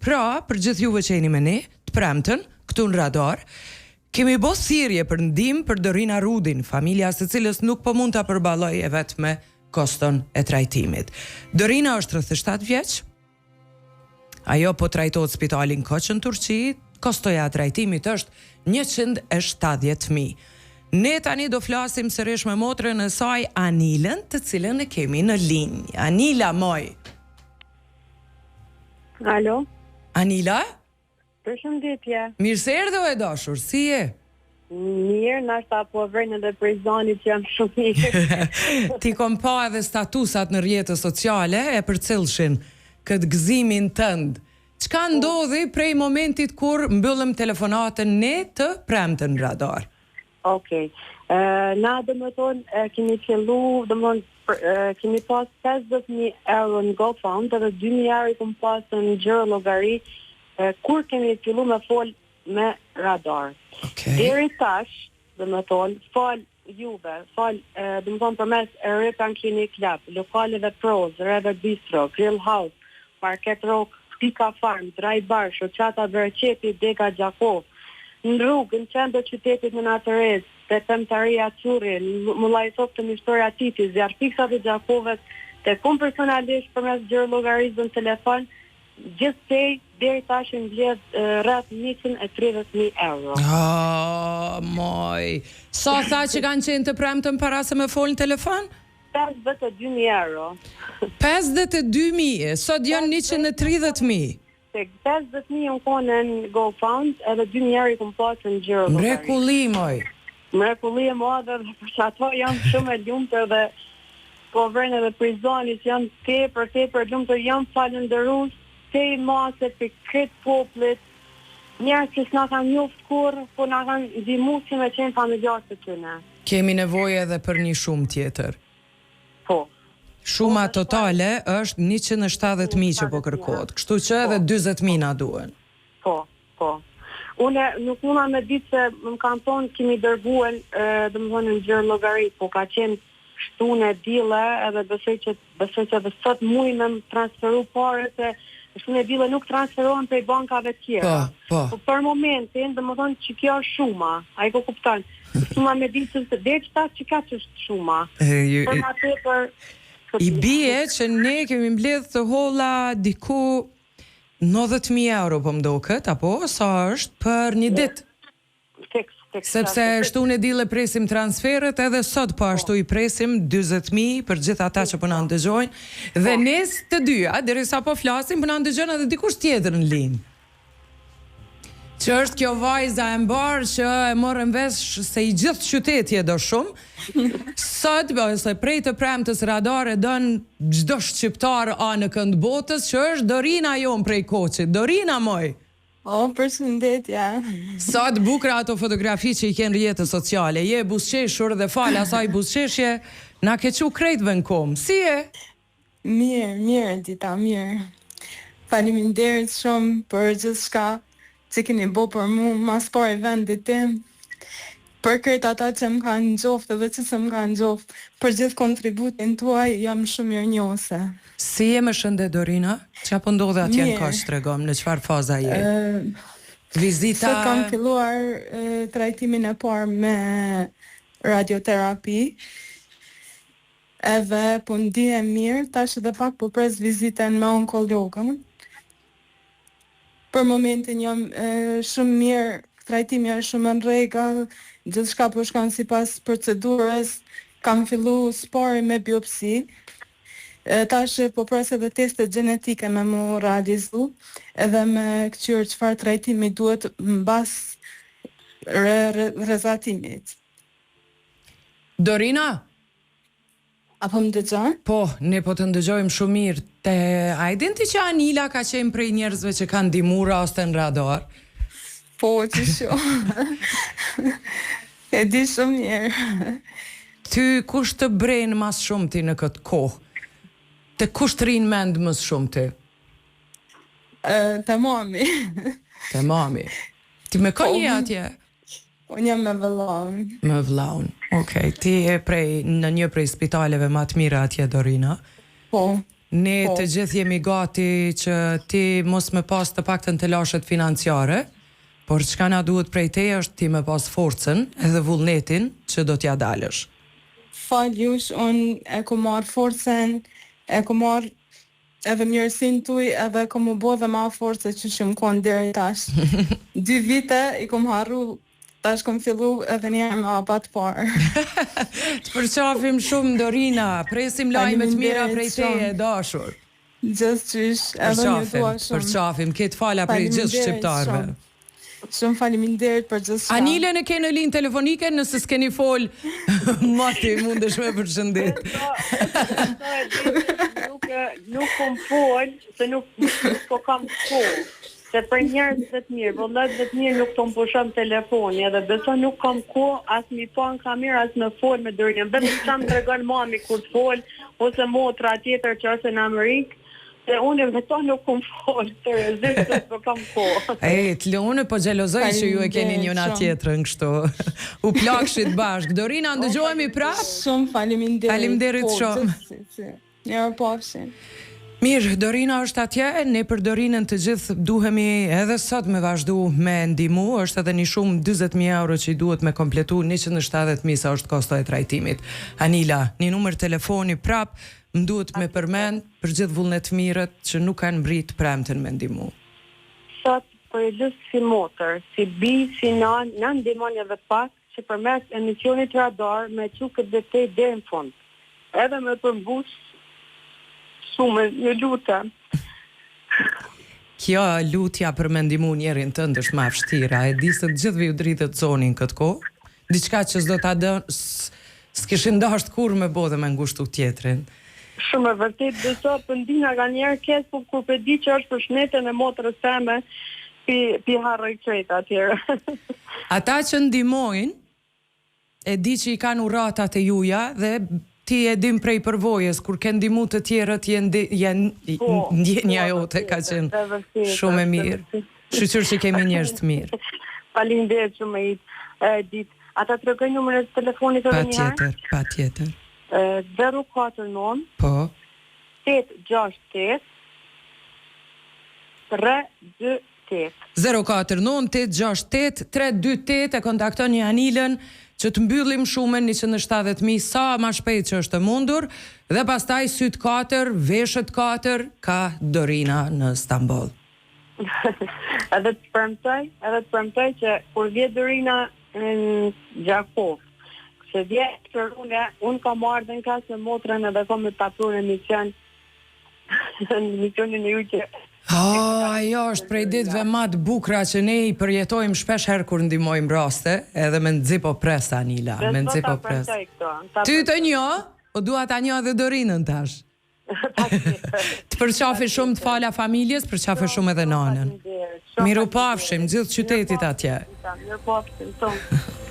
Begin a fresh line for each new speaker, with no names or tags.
Pra, për gjithë juve që jeni me ne, të premten, këtu në radar, kemi bo thirrje për ndihmë për Dorina Rudin, familja së cilës nuk po mund ta përballojë e vetë me koston e trajtimit. Dorina është 37 vjeç. Ajo po trajtohet spitalin Koç në Turqi, kostoja e trajtimit është 170.000. Ne tani do flasim sërish me motrën e saj Anilën, të cilën e kemi në linjë. Anila, moj.
Alo?
Anila?
Përshëndetje.
Mirë se erdhe o e dashur, si je?
Mirë, nashta po vërnë edhe prej zonit që jam shumë mirë.
Ti kom pa edhe statusat në rrjetet sociale e përcjellshin këtë gëzimin tënd. Çka ndodhi prej momentit kur mbyllëm telefonatën ne të premten në radar?
Okej. Na domethënë kemi fillu, kemi pas 50.000 euro në GoFund edhe 2.000 euro i kom pas në gjërë llogari kur kemi fillu me fol me radar. Deri tash, domethënë, fal juve, domethënë përmes European Clinic Lab, lokaleve Proz, Reve Bistro, Grill House, Parket Rock, Pika Farm, Draj Bar, Shoqata Verqepi, Dega Gjakov, në rrugë, në qendër qytetit në Natërez, te Pemtaria Qurri, Mullajsop të Mishtoria Titi, Zjarfiksa të Gjakovet, te kom personalisht përmes gjërë llogarizën në telefon, gjithsej deri tash mbledh rreth 130.000 euro.
Moj. Sa tha që kanë qenë të premten para se me fol në telefon?
52.000 euro.
52.000, sot janë 130.000.
Tek 50.000 unë konë në GoFund, edhe 2.000 euro i kom pasë në gjërë.
Mrekulli, moj.
Mrekulli e madhe dhe për që ato janë shumë e lumtur dhe po vërnë edhe prizonit janë tepër lumtur, janë falëndërues te i mase për këtë poplit, njerëz që s'na kanë njoft kur, po na kanë ndihmuar që me qenë familjarë të tyne.
Kemi nevojë edhe për një shumë tjetër.
Po.
Shuma totale është 170.000 që po kërkohet, kështu që edhe 40.000 na duhen.
Po. Une nuk muna me ditë se më kanë thonë kemi dërguar domethënë në gjërë llogari, po ka qenë shtune dile edhe besoj që edhe sot mujnë me transferu pare se shtune dile nuk transferohen prej bankave tjera. Po. Për momentin, domethënë që kjo është shuma, ai po kupton. Shuma me ditë se deri çfarë që ka ç'është shuma. Për ma tepër
i bie që ne kemi mbledh të holla diku 90.000 euro po mdoket, apo sa është për një ditë? Sepse shtune dile presim transferet edhe sot po ashtu i presim 40.000 për gjithë ata që po na ndëgjojnë dhe nes të dyja, derisa po flasim, po na ndëgjon edhe dikush tjetër në linjë. Që është kjo vajza e mbar që e morën vesh se i gjithë qyteti e do shumë. Sot, se prej të premtës radar e don çdo shqiptar në kënd botës që është Dorina jon prej Koçit. Dorina moj.
Përshëndetje.
Sa të bukura ato fotografi që i kanë rrjetet sociale. Je buzëqeshur dhe fal asaj buzëqeshje na ke çu krejtve në kom. Si je?
Mirë, Dita, mirë. Faleminderit shumë për gjithçka që keni bo për mu, mas pare vendit tim, për këtë ata që më kanë gjoftë dhe që se më kanë gjoftë, për gjithë kontributin tuaj, jam shumë mirënjohëse.
Si je më shëndet, Dorina? Qa po ndodhe atje në Kaq, tregom, në çfarë faza je? Vizita...
Sot kam filluar trajtimin e parë me radioterapi, edhe po ndihem mirë, tash edhe pak po pres vizitën me onkologën. Për momentin jam shumë mirë, trajtimi është shumë në rregull, gjithçka po shkon sipas procedurës, kam fillu spari me biopsi. Tash po pres edhe testet gjenetike me mu realizu, edhe me kqyr çfarë trajtimi duhet mbas rezatimit.
Dorina?
Apo më dëgjon?
Po, ne po të ndëgjojmë shumë mirë. A e din ti që Anila ka qenë prej njerëzve që kanë ndihmuar raste në radar?
Po, që shumë. E di shumë mirë.
Ty kush të brenë mas shumë ti në këtë kohë? Te kush të rinë mend më shumë ti?
Te mami.
Te mami. Ti me ka një atje?
Unë jam me vëllaun.
Me vëllaun. Okej, ti e në një prej spitaleve më të mira atje, Dorina?
Po.
Ne të gjithë jemi gati që ti mos me pas të paktën të lashet financiare, por çka na duhet prej teje është ti me pas forcën edhe vullnetin që do t'ja dalësh.
Fal jush, unë e ku marrë forcen, e ku marrë edhe mirësin tuj, edhe ku më bo dhe ma force që më konë deri tash. 2 vite i kom harru, tash kom fillu edhe njerë me apat parë.
Të përqafim shumë Dorina, presim lajme të mira prej teje, dashur.
Gjithë qysh, edhe një dua shumë.
Përqafim, këtë fala prej gjithë shqiptarve.
Shumë faleminderit për gjithë shka.
Anilën e ke në linë telefonike, nëse s'keni fol, mati mundesh me përshëndet.
Nuk kom fol, se nuk po kam fol. Se për njerëz të mirë, vëllezër të mirë nuk tom pushon telefoni, edhe beso nuk kam kohë as mi pa në kamerë as me fol me Dorinën. Vetëm çam tregon mami kur të fol ose motra tjetër që është në Amerikë. Se unë vetëm nuk kom folë, të rezistë, po kam kohë.
Unë po xhelozoj që ju e keni njëna tjetrën kështu. U plakshit bashk. Dorina, ndëgjohemi prap?
Shumë faleminderit.
Faleminderit shumë.
Mirë pafshim.
Mirë, Dorina është atje, ne për Dorinën të gjithë duhemi edhe sot me vazhdu me ndimu, është edhe një shumë 20.000 euro që i duhet me kompletu 170.000 sa është kosto e trajtimit. Anila, një numër telefoni prap, më duhet me përmend për gjithë vullnetmirët që nuk kanë mbrit premten me ndimu.
Sot, për e gjithë si motër, si bi, si nan, në ndimon edhe pak, që përmes emisionit radar me që këtë detej dhe në fund. Edhe me përmbus shumë, një lutem.
Kjo lutja për me ndimu njerin tënd është ma vështira, e di se të gjithëve ju dritët zonin këtë kohë, diçka që s'do ta dënë, s'kishin dasht kur me bo dhe me ngushtu tjetrin.
Shumë e vërtet, beso pëndina ka njerë kes, po kur pe di që është për shnetën e motrës teme, pi harroj krejta atyre.
Ata që ndimojnë, e di që i kanë uratat e juja, dhe ti e dim prej përvojës, kur ke ndimu të tjerët, ndjenja jote ka qenë shumë e mirë. Shqyqyr që kemi njerëz të mirë.
Faleminderit shumë e ditë. Ata të rëgëj numër e telefonit të njërë?
Pa tjetër.
049
Po
868 328
049 868 328 e kontaktoni Anilën që të mbyllim shumën 170.000 sa ma shpejt që është e mundur dhe pastaj syt 4, veshët 4 ka Dorina në Stamboll.
Edhe të përmtoj që kur vje Dorina në Gjakov, se vjetë për unë ka marrë dhe në kasë në motrën edhe kom me papru në emision në emisionin e ju që
ajo është prej ditëve ma të bukra që ne i përjetojmë shpesh herë kur ndimojmë raste, edhe me nëzipo pres, Anila, me nëzipo pres. Ty të njo, o dua ta njo dhe Dorinën tash. Të përqafi shumë të fala familjes, përqafi shumë edhe nanën. Miru pafshim, gjithë qytetit atje.
Miru pafshim, tonë.